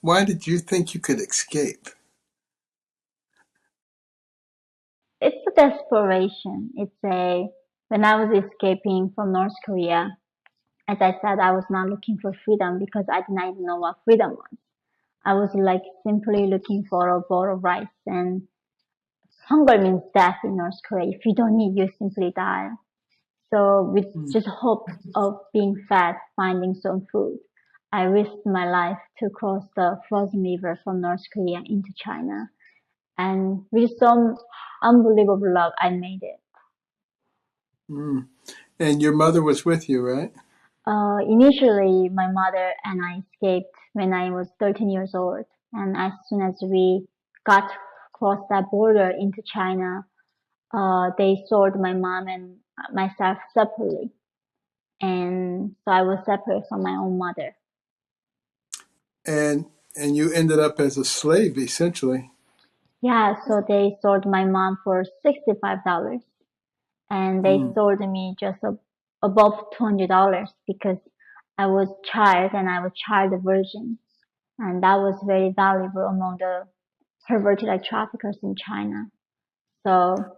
Why did you think you could escape? It's a desperation. When I was escaping from North Korea, as I said, I was not looking for freedom because I did not even know what freedom was. I was like simply looking for a bowl of rice, and hunger means death in North Korea. If you don't eat, you simply die. So with Mm. just hope of being fed, finding some food, I risked my life to cross the frozen river from North Korea into China. And with some unbelievable luck, I made it. Mm. And your mother was with you, right? Initially, my mother and I escaped when I was 13 years old. And as soon as we got across that border into China, they sold my mom and myself separately. And so I was separate from my own mother. And and you ended up as a slave, essentially. Yeah, so they sold my mom for $65 and they Mm. sold me just above $200 because I was child and I was child virgin. And that was very valuable among the perverted like traffickers in China. So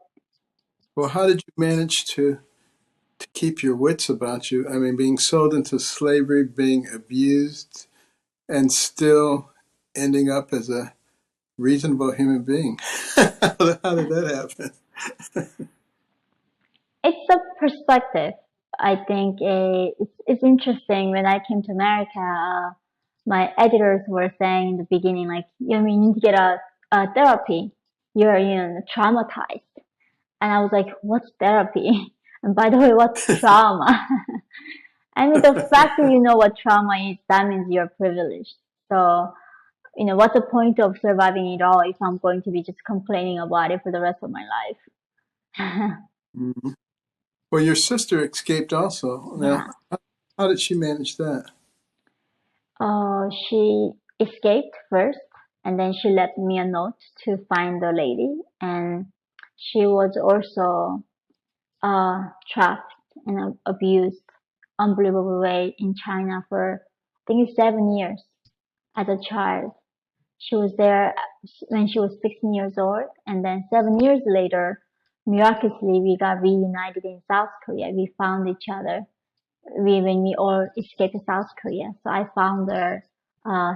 Well, how did you manage to keep your wits about you? I mean, being sold into slavery, being abused, and still ending up as a reasonable human being. How did that happen? it's a perspective. I think it's interesting. When I came to America, my editors were saying in the beginning, like, you need to get a therapy. You're, traumatized. And I was like, what's therapy? And by the way, what's trauma? I mean, the fact that you know what trauma is, that means you're privileged. So, what's the point of surviving it all if I'm going to be just complaining about it for the rest of my life? Mhm. Well, your sister escaped also. Yeah. Now, how did she manage that? She escaped first, and then she left me a note to find the lady, and she was also trapped and abused unbelievable way in China for I think it's 7 years as a child. She was there when she was 16 years old, and then 7 years later, miraculously, we got reunited in South Korea. We found each other. When we all escaped to South Korea, so I found her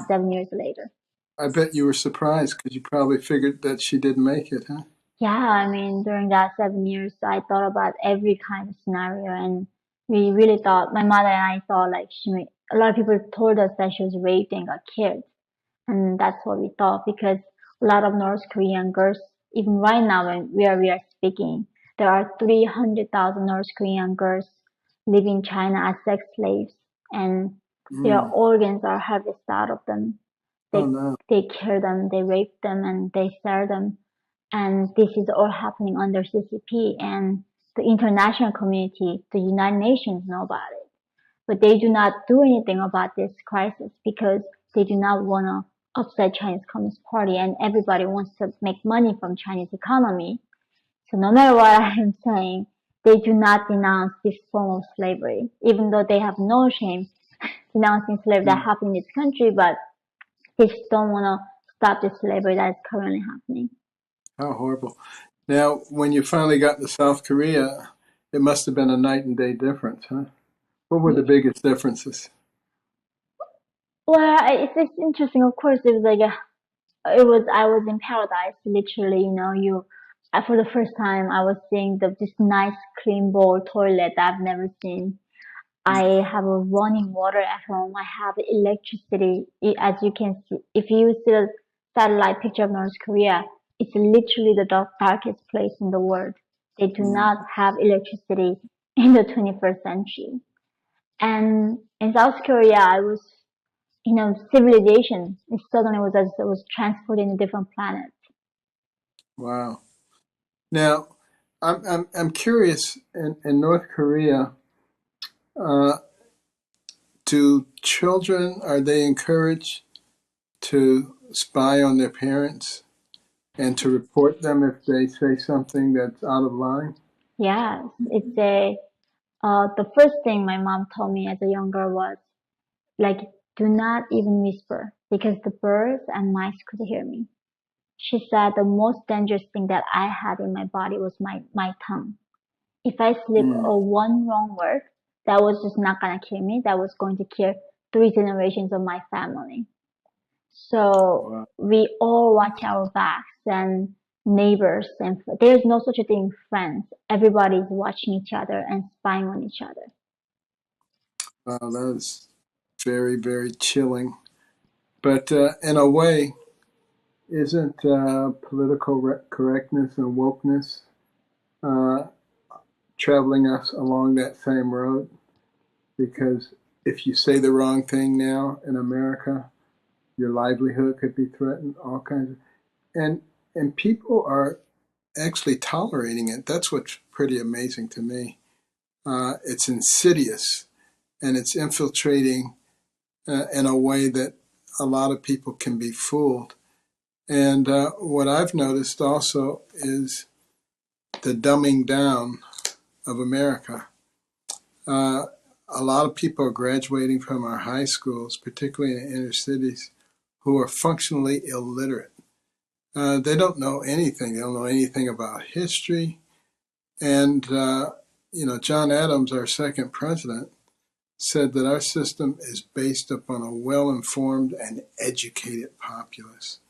7 years later. I bet you were surprised because you probably figured that she didn't make it, huh? Yeah, I mean, during that 7 years, I thought about every kind of scenario, and we really thought, my mother and I thought like a lot of people told us that she was raped and got killed. And that's what we thought because a lot of North Korean girls, even right now when where we are speaking, there are 300,000 North Korean girls living in China as sex slaves, and their Mm. organs are harvested out of them. Oh They no. they kill them, they rape them, and they sell them. And this is all happening under CCP, and the international community, the United Nations know about it. But they do not do anything about this crisis because they do not want to upset Chinese Communist Party and everybody wants to make money from Chinese economy. So no matter what I am saying, they do not denounce this form of slavery, even though they have no shame denouncing slavery that Mm. happened in this country, but they just don't want to stop the slavery that is currently happening. How horrible. Now, when you finally got to South Korea, it must have been a night and day difference, huh? What were the biggest differences? Well, it's interesting. Of course, I was in paradise, literally. For the first time, I was seeing this nice clean bowl toilet that I've never seen. I have a running water at home. I have electricity. As you can see, if you see the satellite picture of North Korea, it's literally the darkest place in the world. They do Mm. not have electricity in the 21st century. And in South Korea, I was, civilization. It suddenly was as if it was transported in a different planet. Wow. Now, I'm curious. In North Korea, uh, do children are they encouraged to spy on their parents and to report them if they say something that's out of line? Yes, the first thing my mom told me as a young girl was like, do not even whisper. because the birds and mice could hear me. She said the most dangerous thing that I had in my body was my tongue. If I slip Mm. a one wrong word, that was just not gonna kill me. That was going to kill 3 generations of my family. So Wow. we all watch our backs and neighbors, and there's no such a thing friends. Everybody is watching each other and spying on each other. Wow, that is very, very chilling. But in a way, isn't political correctness and wokeness uh, traveling us along that same road? Because if you say the wrong thing now in America, your livelihood could be threatened. All kinds of, and and people are actually tolerating it. That's what's pretty amazing to me. It's insidious and it's infiltrating in a way that a lot of people can be fooled. And what I've noticed also is the dumbing down of America. Uh, a lot of people are graduating from our high schools, particularly in the inner cities, who are functionally illiterate. They don't know anything. They don't know anything about history. And, John Adams, our second president, said that our system is based upon a well informed and educated populace.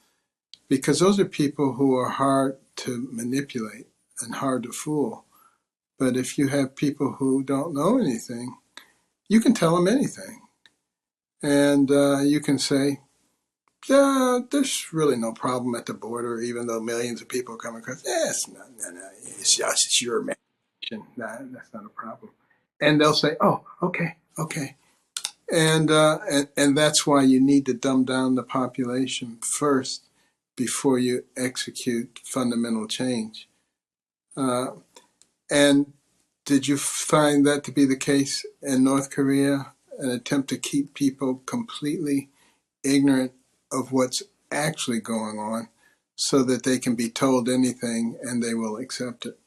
Because those are people who are hard to manipulate and hard to fool. But if you have people who don't know anything, you can tell them anything. And you can say, yeah, there's really no problem at the border, even though millions of people come across. It's not, no, no, it's your imagination. Nah, that's not a problem. And they'll say, oh, okay, okay. And that's why you need to dumb down the population first before you execute fundamental change. Uh, and did you find that to be the case in North Korea? An attempt to keep people completely ignorant of what's actually going on so that they can be told anything and they will accept it.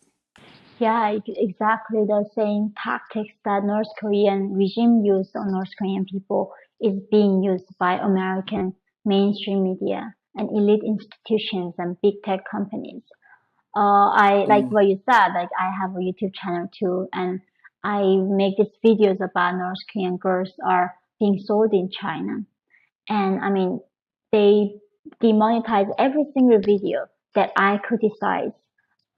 Yeah, exactly the same tactics that North Korean regime used on North Korean people is being used by American mainstream media and elite institutions and big tech companies. I like Mm, what you said. Like I have a YouTube channel too, and I make these videos about North Korean girls are being sold in China. And I mean, they demonetize every single video that I criticize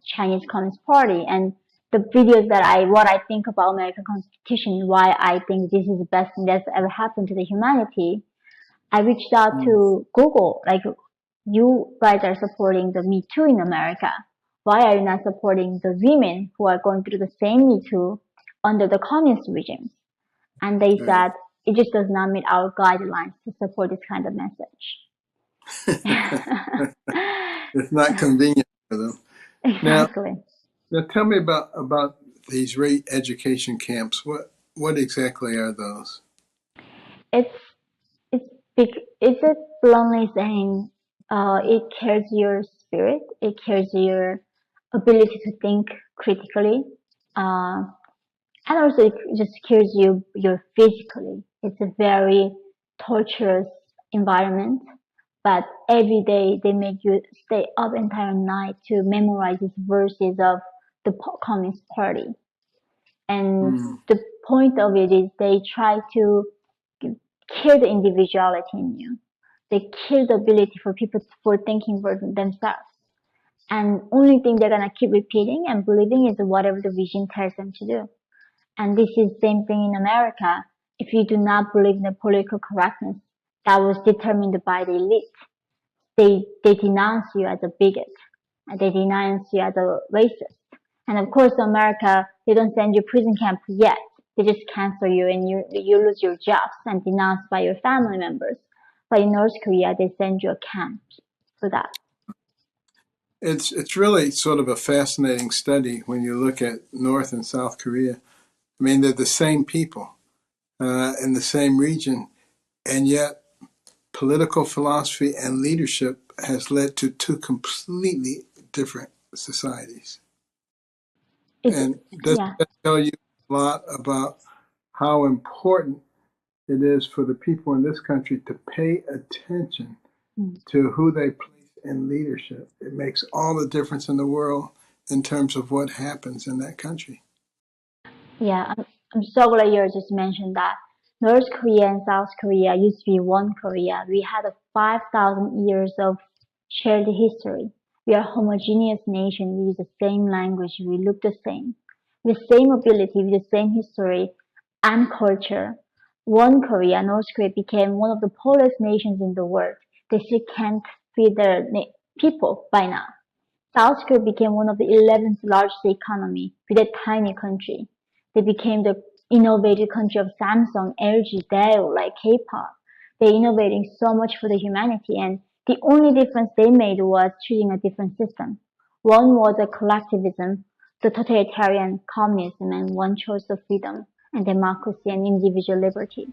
Chinese Communist Party and the videos that what I think about American Constitution, why I think this is the best thing that's ever happened to the humanity. I reached out mm, to Google, like you guys are supporting the Me Too in America. Why are you not supporting the women who are going through the same Me Too under the communist regime? And they right. said it just does not meet our guidelines to support this kind of message. It's not convenient for them. Now, Exactly. now tell me about these re-education camps. What exactly are those? It's it's big. It's a bluntly saying, it kills your spirit. It kills your ability to think critically, uh, and also it just kills you your physically. It's a very torturous environment. But every day they make you stay up entire night to memorize these verses of the Communist Party. And Mm, the point of it is they try to kill the individuality in you. They kill the ability for people for thinking for themselves. And only thing they're gonna keep repeating and believing is whatever the vision tells them to do. And this is the same thing in America. If you do not believe in the political correctness that was determined by the elite, they denounce you as a bigot, and they denounce you as a racist. And of course, in America, they don't send you prison camp yet. They just cancel you and you lose your jobs and denounced by your family members. But in North Korea, they send you a camp for that. it's really sort of a fascinating study when you look at North and South Korea. I mean, they're the same people in the same region, and yet political philosophy and leadership has led to two completely different societies. It's And does yeah, that tell you a lot about how important it is for the people in this country to pay attention Mm. to who they place in leadership. It makes all the difference in the world in terms of what happens in that country. Yeah, I'm so glad you just mentioned that. North Korea and South Korea used to be one Korea. We had a 5,000 years of shared history. We are a homogeneous nation. We use the same language. We look the same. With the same ability, with the same history and culture. One Korea, North Korea, became one of the poorest nations in the world. They still can't feed their people by now. South Korea became one of the 11th largest economy with a tiny country. They became the innovative country of Samsung, LG, Dell, like K-pop. They're innovating so much for the humanity, and the only difference they made was choosing a different system. One was a collectivism, the totalitarian communism, and one chose the freedom and democracy and individual liberty.